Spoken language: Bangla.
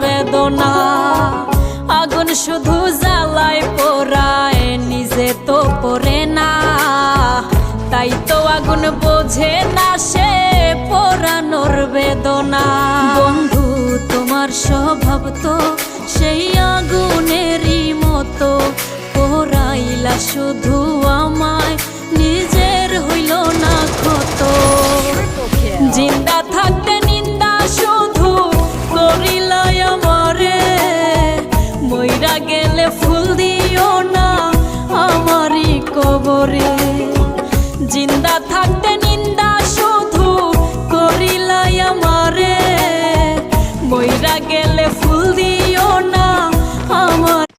বেদনা। আগুন শুধু জ্বালায় পোড়ায়, নিজে তো পড়ে না, তাই তো আগুন বোঝে না সে পোড়ানোর বেদনা। বন্ধু তোমার স্বভাব তো সেই আগুনেরই মতো, পোড়াইলা শুধু আমায়, নিজের হইল না ক্ষত। জিন্দা থাকতে নিন্দা শুধু করিলাই আমারে, মইরা গেলে ফুল দিও না আমারই কবরে। জিন্দা থাকতে নিন্দা শুধু করিলাই আমারে, মইরা গেলে